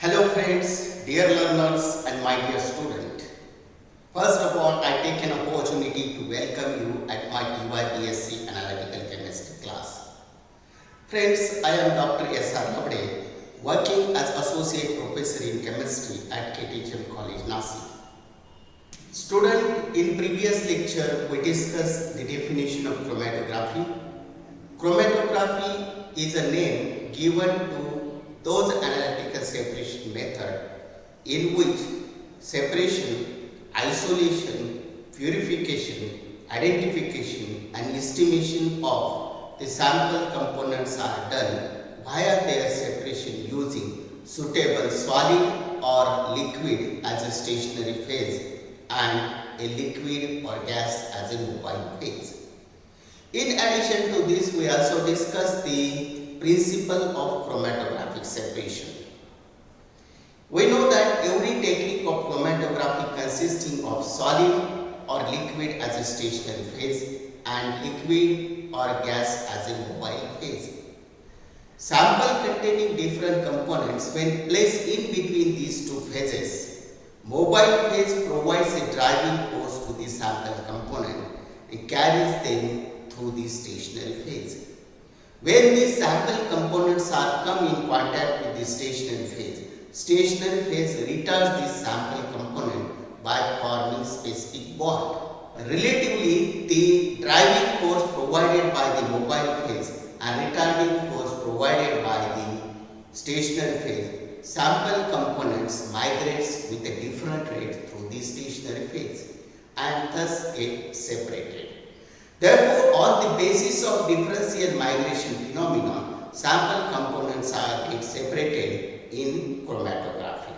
Hello friends, dear learners and my dear student. First of all, I take an opportunity to welcome you at my TY Analytical Chemistry class. Friends, I am Dr. S.R. Labde, working as Associate Professor in Chemistry at KTHM College, Nasik. Student, in previous lecture, we discussed the definition of chromatography. Chromatography is a name given to those analytical separation method in which separation, isolation, purification, identification and estimation of the sample components are done via their separation using suitable solid or liquid as a stationary phase and a liquid or gas as a mobile phase. In addition to this, we also discussed the principle of chromatographic separation. We know that every technique of chromatography consisting of solid or liquid as a stationary phase and liquid or gas as a mobile phase. Sample containing different components, when placed in between these two phases, mobile phase provides a driving force to the sample component and carries them through the stationary phase. When these sample components are come in contact with the stationary phase retards the sample component by forming specific bond. Relatively, the driving force provided by the mobile phase and retarding force provided by the stationary phase, sample components migrates with a different rate through the stationary phase and thus get separated. Therefore, on the basis of differential migration phenomenon, sample components are get separated in chromatography.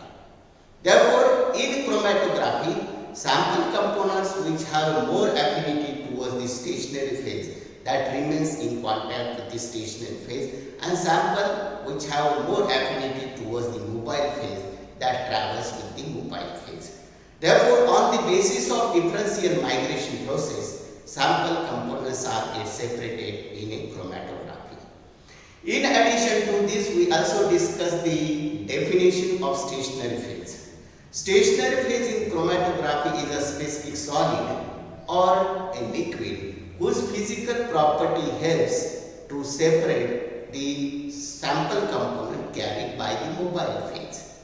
Therefore, in chromatography, sample components which have more affinity towards the stationary phase that remains in contact with the stationary phase and sample which have more affinity towards the mobile phase that travels with the mobile phase. Therefore, on the basis of differential migration process, sample components are get separated in a chromatography. In addition to this, we also discuss the definition of stationary phase. Stationary phase in chromatography is a specific solid or a liquid whose physical property helps to separate the sample component carried by the mobile phase.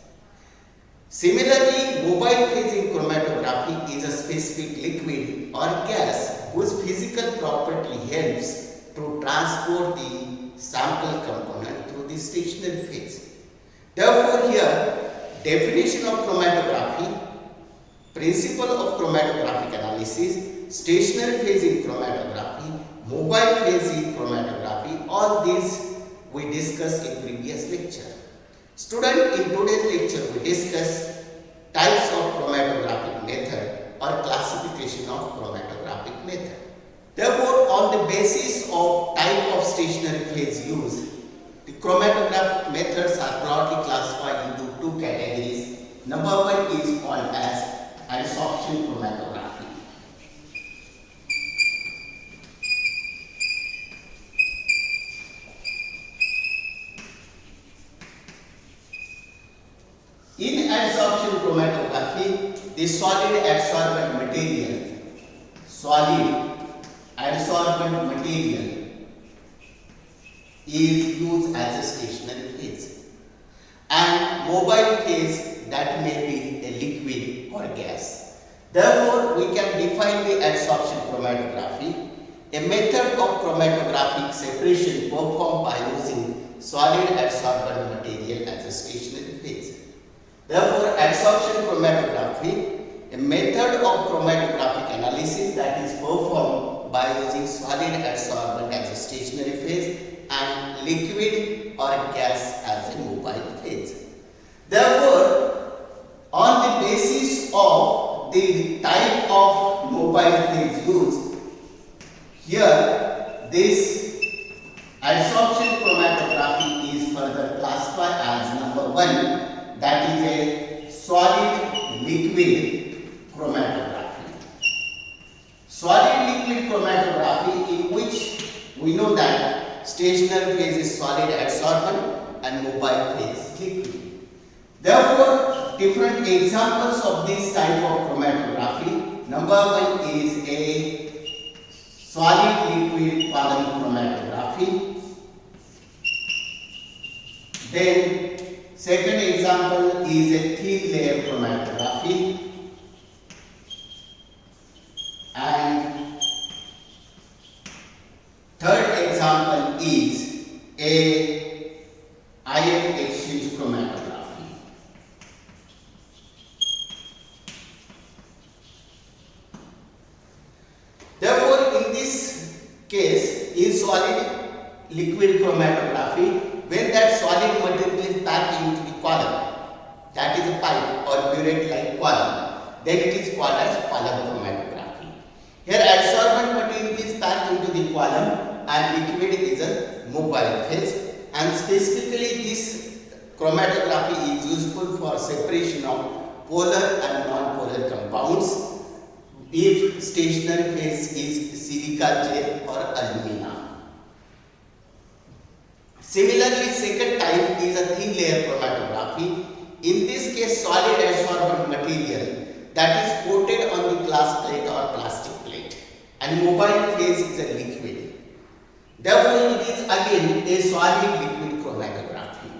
Similarly, mobile phase in chromatography is a specific liquid or gas whose physical property helps to transport the sample component through the stationary phase. Therefore, here definition of chromatography, principle of chromatographic analysis, stationary phase in chromatography, mobile phase in chromatography, all these we discussed in previous lecture. Student, in today's lecture we discuss types of chromatographic method or classification of chromatographic method. Therefore, on the basis of type of stationary phase used, the chromatographic methods are broadly classified into two categories. Number one is called as adsorption chromatography. In adsorption chromatography, the solid adsorbent material is used as a stationary phase and mobile phase that may be a liquid or gas. Therefore, we can define the adsorption chromatography, a method of chromatographic separation performed by using solid adsorbent material as a stationary phase. Therefore, adsorption chromatography, a method of chromatographic analysis that is performed by using solid adsorbent as a stationary phase and liquid or gas as a mobile phase. Therefore, on the basis of the type of mobile phase used, here this adsorption chromatography is further classified as number one, that is a solid liquid chromatography. Solid liquid chromatography, in which we know that stationary phase is solid adsorbent and mobile phase liquid. Therefore, different examples of this type of chromatography. Number one is a solid liquid column chromatography. Then second example is a thin layer chromatography. And third example is a ion exchange chromatography. Therefore, in this case, in solid liquid chromatography, when that solid material is packed into the column, that is a pipe or burette-like column, then it is called as column chromatography. Here, adsorbent material is packed into the column and liquid is a mobile phase, and specifically this chromatography is useful for separation of polar and non-polar compounds if stationary phase is silica gel or alumina. Similarly, second type is a thin layer chromatography. In this case, solid adsorbent material that is coated on the glass plate or plastic plate, and mobile phase is a liquid. Therefore, it is again a solid liquid chromatography.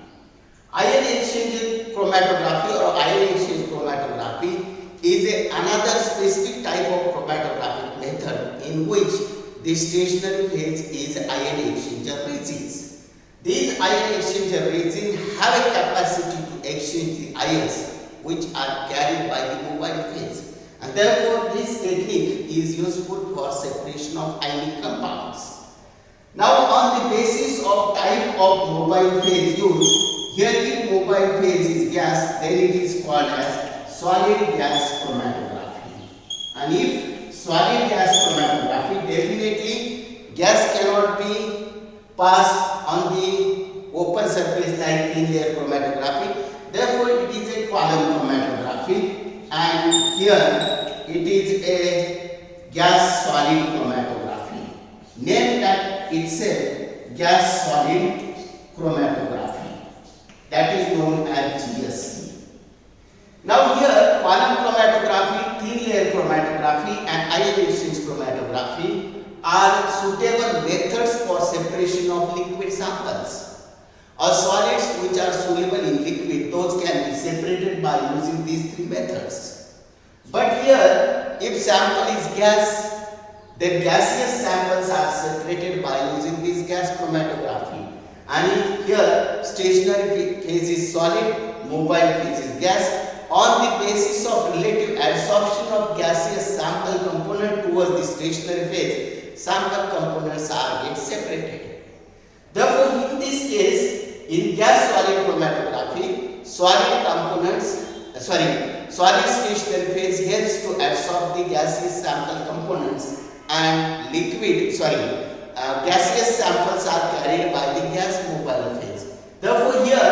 Ion exchange chromatography or ion exchange chromatography is another specific type of chromatographic method in which the stationary phase is ion exchanger resins. These ion exchanger resins have a capacity to exchange the ions which are carried by the mobile phase, and therefore this technique is useful for separation of ionic compounds. Now, on the basis of type of mobile phase used, here if mobile phase is gas, then it is called as solid gas chromatography. And if solid gas chromatography, definitely gas cannot be passed on the open surface like thin layer chromatography. Therefore, it is a column chromatography, and here it is a gas solid chromatography. Name that itself gas solid chromatography. That is known as GSC. Now here, column chromatography, thin layer chromatography and ion exchange chromatography are suitable methods for separation of liquid samples. Or solids which are soluble in liquid, those can be separated by using these three methods. But here, if sample is gas, then gaseous samples are separated by using this gas chromatography. And if here stationary phase is solid, mobile phase is gas, on the basis of relative adsorption of gaseous sample component towards the stationary phase, sample components are get separated. Therefore, in this case, in gas solid chromatography, solid stationary phase helps to adsorb the gaseous sample components, and gaseous samples are carried by the gas mobile phase. Therefore, here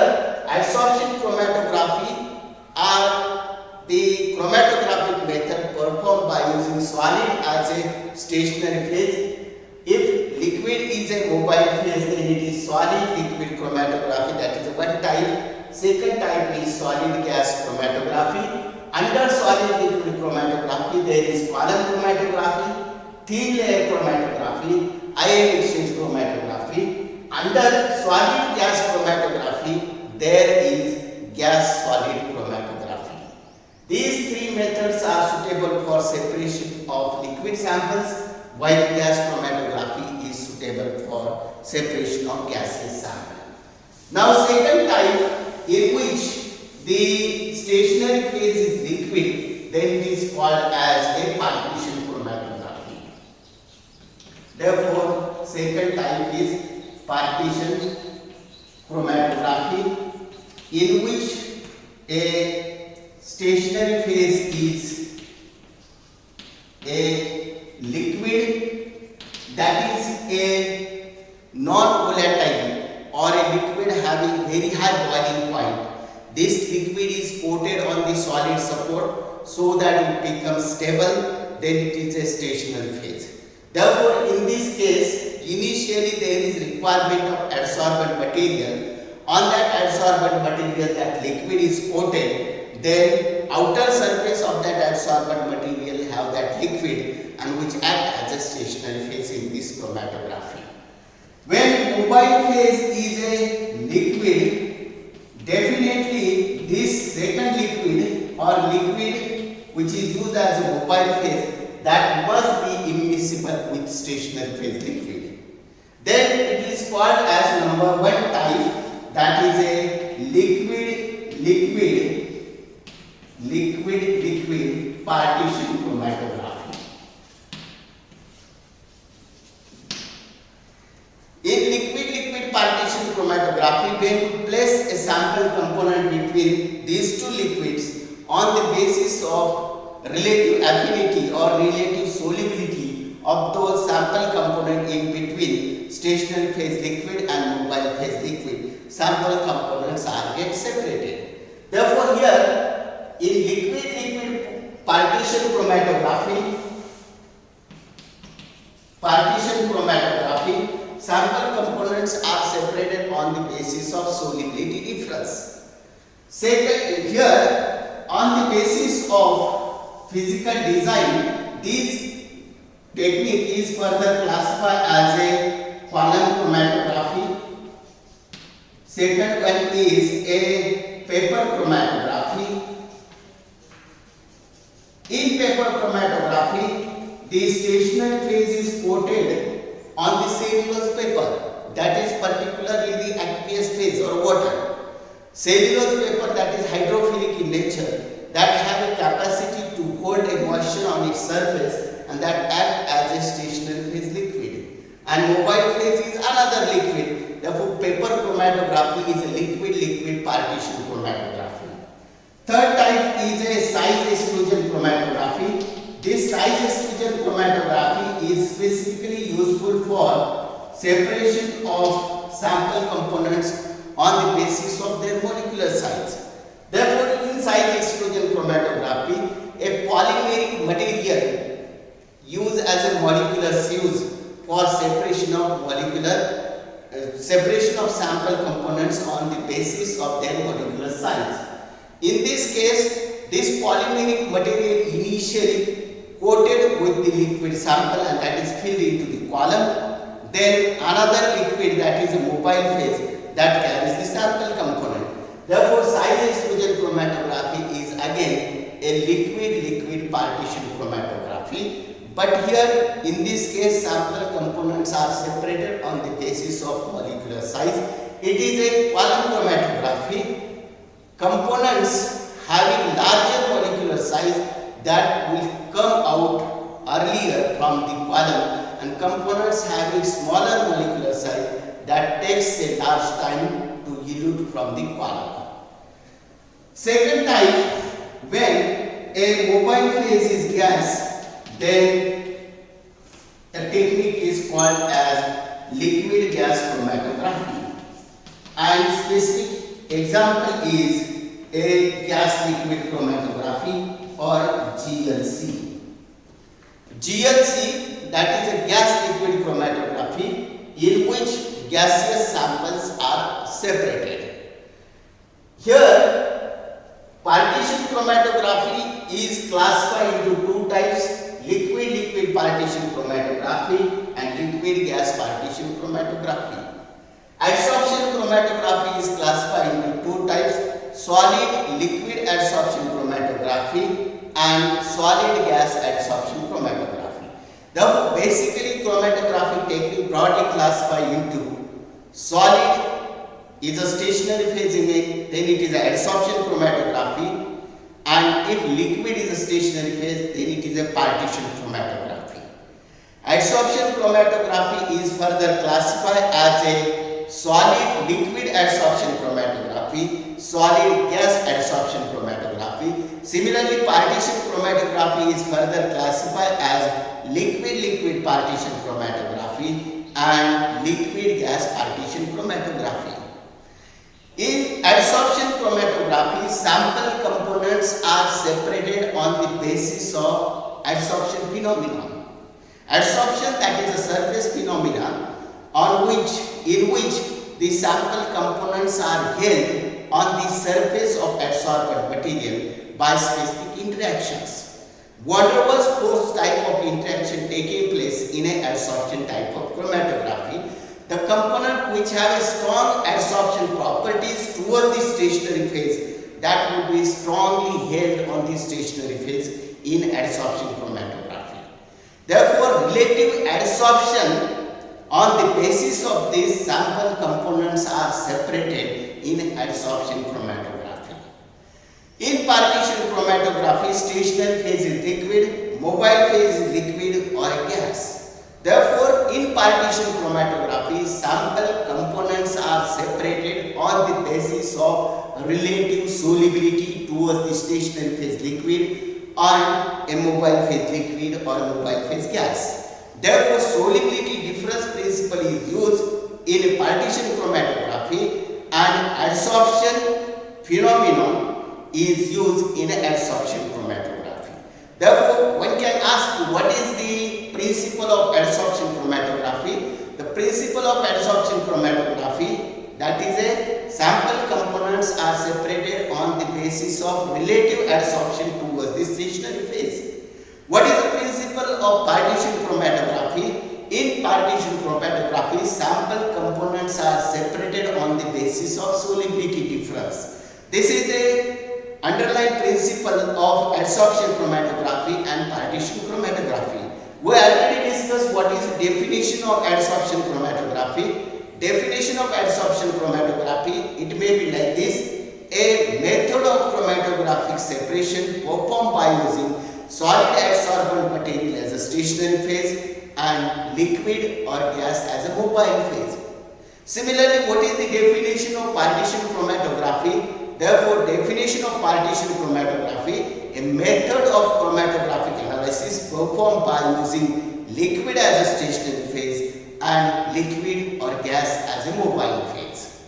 adsorption chromatography are the chromatographic method performed by using solid as a stationary phase. If liquid is a mobile phase, then it is solid liquid chromatography, that is one type. Second type is solid gas chromatography. Under solid liquid chromatography, there is column chromatography, thin layer chromatography, ion exchange chromatography. Under solid gas chromatography, there is gas solid chromatography. These three methods are suitable for separation of liquid samples, while gas chromatography is suitable for separation of gaseous sample. Now, second type in which the stationary phase is liquid, then it is called as a partition chromatography. Therefore, second type is partition chromatography, in which a stationary phase is a liquid, that is a non-volatile or a liquid having very high boiling point. This liquid is coated on the solid support so that it becomes stable, then it is a stationary phase. Therefore, in this case, initially there is requirement of adsorbent material. on that adsorbent material that liquid is coated, then outer surface of that adsorbent material have that liquid and which act as a stationary phase in this chromatography. When mobile phase is a liquid, definitely this second liquid or liquid which is used as a mobile phase, that must be immiscible with stationary phase liquid. Then it is called as number 1 type, that is a liquid partition chromatography. In liquid partition chromatography, when we place a sample component between these two liquids on the basis of relative affinity or relative solubility of those sample component in between stationary phase liquid and mobile phase liquid, sample components are get separated. Therefore, here in liquid partition chromatography, sample components are separated on the basis of solubility difference. Second, here on the basis of physical design, this technique is further classified as a column chromatography. Second one is a paper chromatography. In paper chromatography, the stationary phase is coated on the cellulose paper, that is particularly the aqueous phase or water. Cellulose paper that is hydrophilic in nature, that have a capacity to hold a moisture on its surface and that act as a stationary phase liquid. And mobile phase is another liquid. Therefore, paper chromatography is a liquid partition chromatography. Third type is a size exclusion chromatography. This size exclusion chromatography is specifically useful for separation of sample components on the basis of their molecular size. Therefore, in size exclusion chromatography, a polymeric material used as a molecular sieves for separation of sample components on the basis of their molecular size. In this case, this polymeric material initially coated with the liquid sample and that is filled into the column. Then another liquid, that is a mobile phase, that carries the sample component. Therefore, size exclusion chromatography is again a liquid partition chromatography. But here in this case, sample components are separated on the basis of molecular size. It is a column chromatography. Components having larger molecular size that will come out earlier from the column, and components having smaller molecular size that takes a large time to elute from the column. Second type, when a mobile phase is gas, then the technique is called as liquid gas chromatography, and specific example is a gas liquid chromatography or GLC. GLC, that is a gas liquid chromatography in which gaseous samples are separated. Here, partition chromatography is classified into two types: liquid partition chromatography and liquid gas partition chromatography. Adsorption chromatography is classified into two types: solid liquid adsorption chromatography and solid gas adsorption chromatography. The basically chromatographic technique broadly classified into solid is a stationary phase image, then it is an adsorption chromatography, and if liquid is a stationary phase, then it is a partition chromatography. Adsorption chromatography is further classified as a solid liquid adsorption chromatography, solid gas adsorption chromatography. Similarly, partition chromatography is further classified as liquid partition chromatography and liquid gas partition chromatography. In adsorption chromatography, sample components are separated on the basis of adsorption phenomenon. Adsorption, that is a surface phenomenon in which the sample components are held on the surface of adsorbent material by specific interactions. Van der Waals force type of interaction taking place in a adsorption type of chromatography. The component which have a strong adsorption properties towards the stationary phase, that would be strongly held on the stationary phase in adsorption chromatography. Therefore, relative adsorption on the basis of these sample components are separated in adsorption chromatography. In partition chromatography, stationary phase is liquid, mobile phase is liquid or a gas. Therefore, in partition chromatography, sample components are separated on the basis of relative solubility towards the stationary phase liquid and a mobile phase liquid or a mobile phase gas. Therefore, solubility difference principle is used in partition chromatography and adsorption phenomenon is used in adsorption chromatography. Therefore, one can ask what is the principle of adsorption chromatography? The principle of adsorption chromatography, that is a sample components are separated on the basis of relative adsorption towards the stationary phase. What is the principle of partition chromatography? In partition chromatography, sample components are separated on the basis of solubility difference. This is the underlying principle of adsorption chromatography and partition chromatography. We already discussed what is the definition of adsorption chromatography. Definition of adsorption chromatography, it may be like this: a method of chromatographic separation performed by using solid adsorbent material as a stationary phase and liquid or gas as a mobile phase. Similarly, what is the definition of partition chromatography? Therefore, definition of partition chromatography, a method of chromatographic analysis performed by using liquid as a stationary phase and liquid or gas as a mobile phase.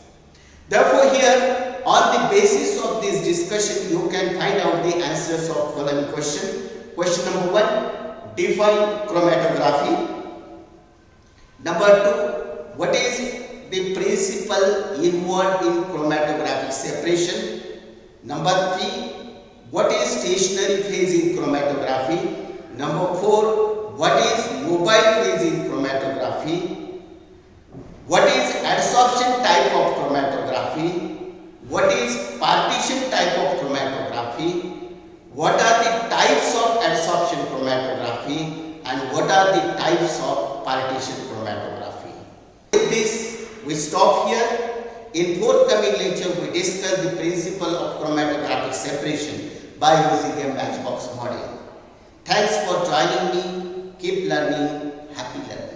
Therefore, here on the basis of this discussion, you can find out the answers of following question. Question number 1, define chromatography. Number 2, what is the principle involved in chromatographic separation? Number 3, what is stationary phase in chromatography? Number 4, what is mobile phase in chromatography? What is adsorption type of chromatography? What is partition type of chromatography? What are the types of adsorption chromatography and what are the types of partition chromatography? With this, we stop here. In forthcoming lecture, we discuss the principle of chromatographic separation by using a matchbox model. Thanks for joining me. Keep learning. Happy learning.